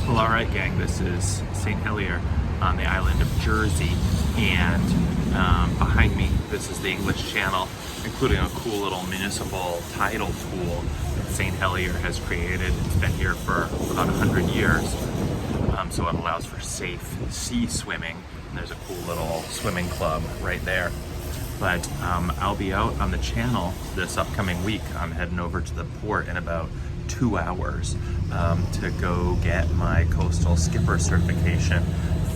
Well, all right, gang, this is St. Helier on the island of Jersey, and behind me, this is the English Channel, including a cool little municipal tidal pool that St. Helier has created. It's been here for about 100 years, so it allows for safe sea swimming. And there's a cool little swimming club right there. But I'll be out on the channel this upcoming week. I'm heading over to the port in about 2 hours to go get my Coastal Skipper certification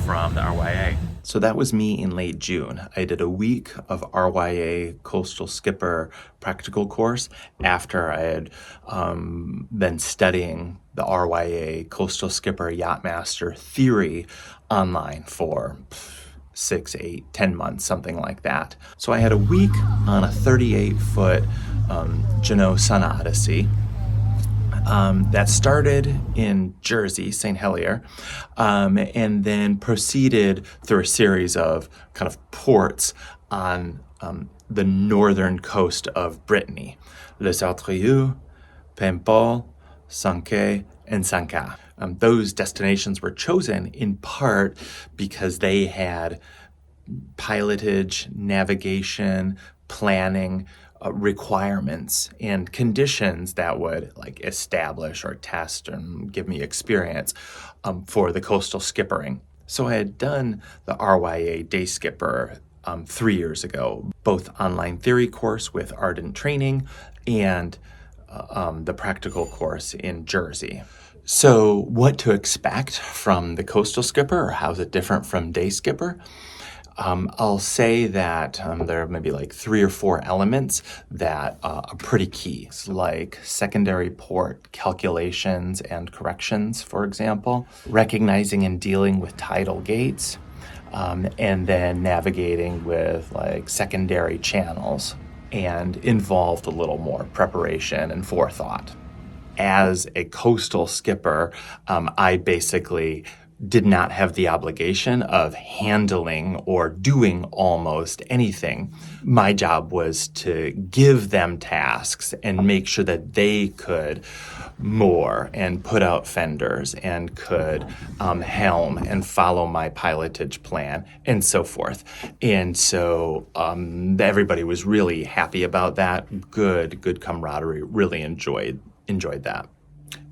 from the RYA. So that was me in late June. I did a week of RYA Coastal Skipper practical course after I had been studying the RYA Coastal Skipper Yachtmaster theory online for 6, 8, 10 months, something like that. So I had a week on a 38-foot Jeannot Sun Odyssey that started in Jersey, St. Helier, and then proceeded through a series of kind of ports on the northern coast of Brittany, Les Altrieux, Paimpol, Sanquet, and Sanca. Those destinations were chosen in part because they had pilotage, navigation, planning requirements and conditions that would like establish or test and give me experience for the coastal skippering. So I had done the RYA Day Skipper 3 years ago, both online theory course with ardent training and the practical course in Jersey. So what to expect from the Coastal Skipper, or how is it different from Day Skipper? I'll say that there are maybe like 3 or 4 elements that are pretty key, like secondary port calculations and corrections, for example, recognizing and dealing with tidal gates, and then navigating with like secondary channels, and involved a little more preparation and forethought. As a coastal skipper, I basically did not have the obligation of handling or doing almost anything. My job was to give them tasks and make sure that they could moor and put out fenders and could helm and follow my pilotage plan and so forth. And so everybody was really happy about that. Good camaraderie. Really enjoyed that.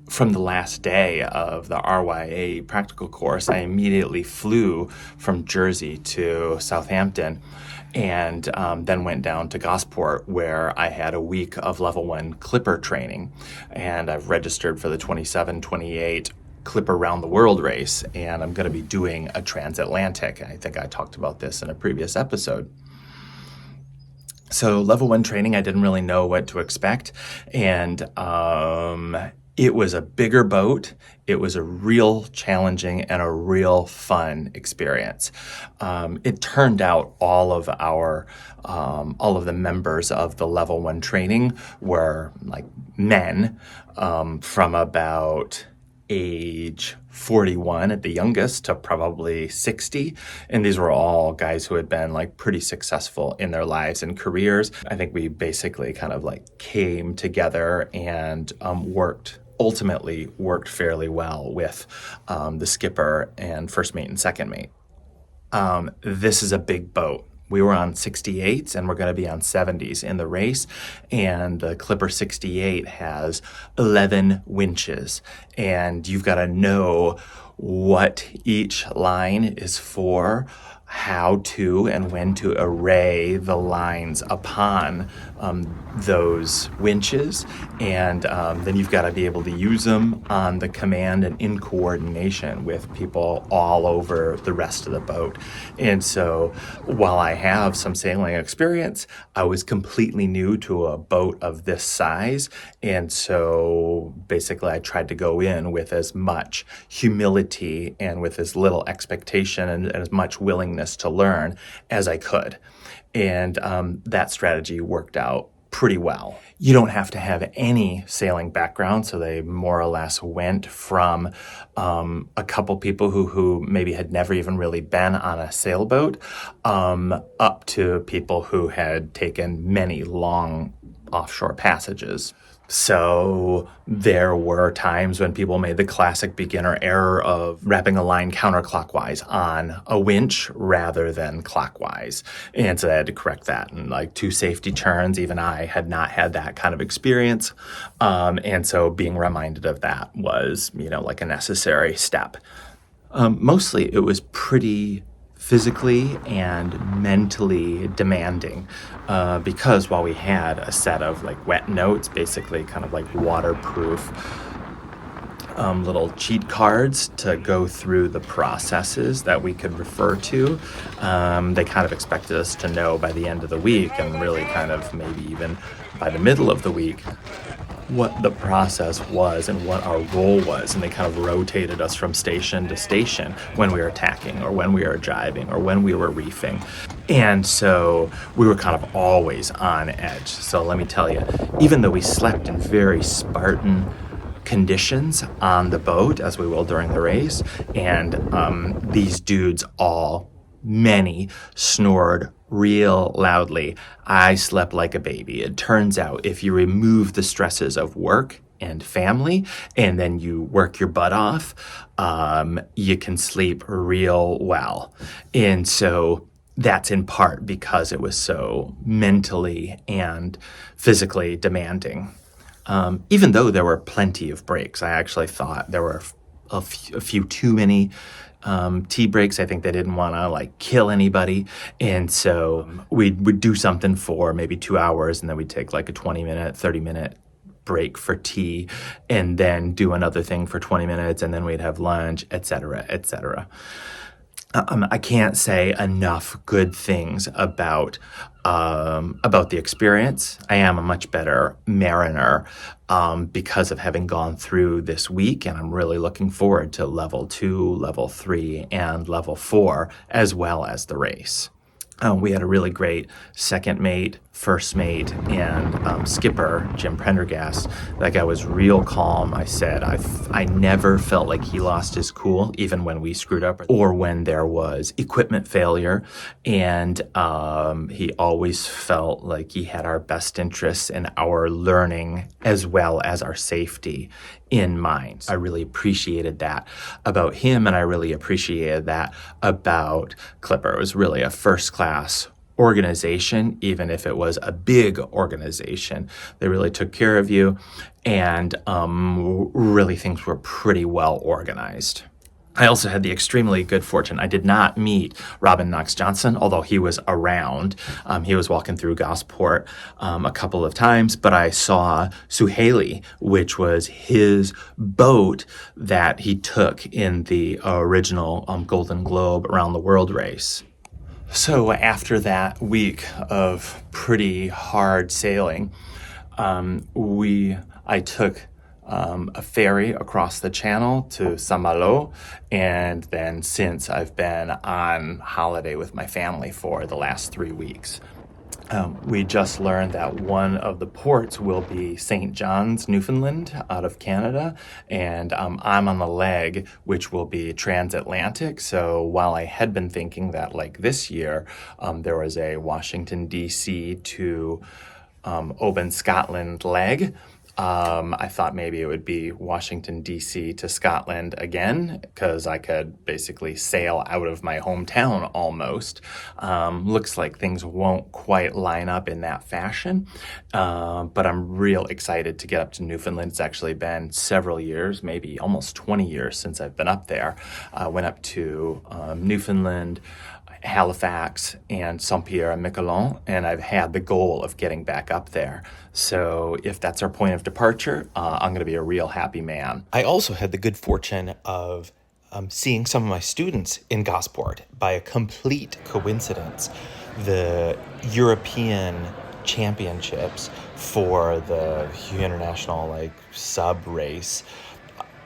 From the last day of the RYA practical course, I immediately flew from Jersey to Southampton and then went down to Gosport, where I had a week of level 1 clipper training. And I've registered for the 27-28 Clipper Round the World race, and I'm going to be doing a transatlantic. I think I talked about this in a previous episode. So level 1 training, I didn't really know what to expect, and it was a bigger boat. It was a real challenging and a real fun experience. It turned out all of the members of the level 1 training were like men from about age 41 at the youngest to probably 60. And these were all guys who had been like pretty successful in their lives and careers. I think we basically kind of like came together and ultimately worked fairly well with the skipper and first mate and second mate. This is a big boat. We were on 68s and we're going to be on 70s in the race. And the Clipper 68 has 11 winches. And you've got to know what each line is for, how to and when to array the lines upon those winches, and then you've got to be able to use them on the command and in coordination with people all over the rest of the boat. And so while I have some sailing experience, I was completely new to a boat of this size, and so basically I tried to go in with as much humility and with as little expectation and as much willingness to learn as I could. And that strategy worked out pretty well. You don't have to have any sailing background, so they more or less went from a couple people who maybe had never even really been on a sailboat up to people who had taken many long offshore passages. So there were times when people made the classic beginner error of wrapping a line counterclockwise on a winch rather than clockwise. And so I had to correct that. And like 2 safety turns, even I had not had that kind of experience. And so being reminded of that was, like a necessary step. Mostly it was pretty physically and mentally demanding because while we had a set of like wet notes, basically kind of like waterproof little cheat cards to go through the processes that we could refer to, they kind of expected us to know by the end of the week, and really kind of maybe even by the middle of the week, what the process was and what our role was. And they kind of rotated us from station to station when we were tacking or when we were jibing or when we were reefing. And so we were kind of always on edge. So let me tell you, even though we slept in very Spartan conditions on the boat, as we will during the race, and these dudes many snored real loudly, I slept like a baby. It turns out if you remove the stresses of work and family and then you work your butt off, you can sleep real well. And so that's in part because it was so mentally and physically demanding. Even though there were plenty of breaks, I actually thought there were a few too many tea breaks. I think they didn't want to like kill anybody. And so we would do something for maybe 2 hours, and then we'd take like a 20-minute, 30-minute break for tea, and then do another thing for 20 minutes, and then we'd have lunch, etc., etc. I can't say enough good things about the experience. I am a much better mariner because of having gone through this week, and I'm really looking forward to level 2, level 3, and level 4, as well as the race. We had a really great second mate, first mate, and skipper, Jim Prendergast. That guy was real calm. I said I never felt like he lost his cool, even when we screwed up or when there was equipment failure. And he always felt like he had our best interests and our learning as well as our safety in mind. I really appreciated that about him, and I really appreciated that about Clipper. It was really a first-class organization, even if it was a big organization. They really took care of you, and really things were pretty well organized. I also had the extremely good fortune. I did not meet Robin Knox Johnson, although he was around. He was walking through Gosport a couple of times, but I saw Suhaili, which was his boat that he took in the original Golden Globe Around the World race. So after that week of pretty hard sailing, I took a ferry across the channel to Saint-Malo, and then since I've been on holiday with my family for the last 3 weeks. We just learned that one of the ports will be St. John's, Newfoundland, out of Canada, and I'm on the leg, which will be transatlantic. So while I had been thinking that like this year, there was a Washington, D.C. to Oban, Scotland leg, I thought maybe it would be Washington, D.C. to Scotland again, because I could basically sail out of my hometown almost. Looks like things won't quite line up in that fashion, but I'm real excited to get up to Newfoundland. It's actually been several years, maybe almost 20 years since I've been up there. Went up to Newfoundland, Halifax, and Saint-Pierre and Miquelon, and I've had the goal of getting back up there. So if that's our point of departure, I'm going to be a real happy man. I also had the good fortune of seeing some of my students in Gosport by a complete coincidence. The European Championships for the International sub race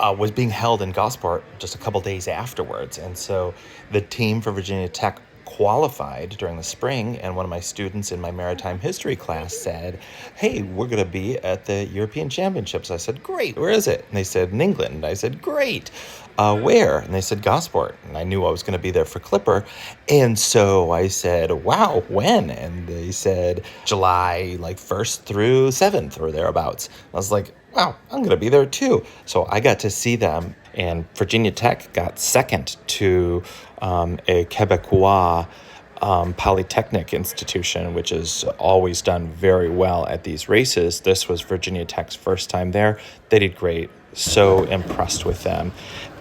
was being held in Gosport just a couple days afterwards. And so the team for Virginia Tech qualified during the spring, and one of my students in my maritime history class said, hey, we're going to be at the European Championships. I said, great, where is it? And they said, in England. I said, great. Where? And they said, Gosport. And I knew I was going to be there for Clipper. And so I said, wow, when? And they said, July 1st through 7th or thereabouts. I was like, wow, I'm going to be there too. So I got to see them, and Virginia Tech got second to a Quebecois polytechnic institution, which has always done very well at these races. This was Virginia Tech's first time there. They did great. So impressed with them.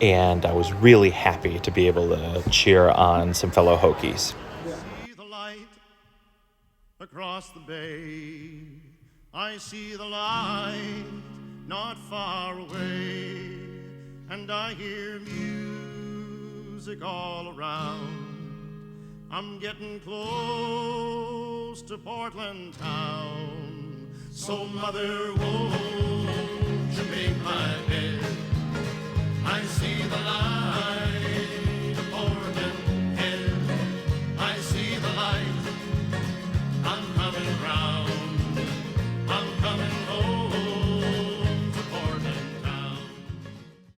And I was really happy to be able to cheer on some fellow Hokies. See the light across the bay. I see the light not far away. And I hear music all around. I'm getting close to Portland town. So mother, won't you make my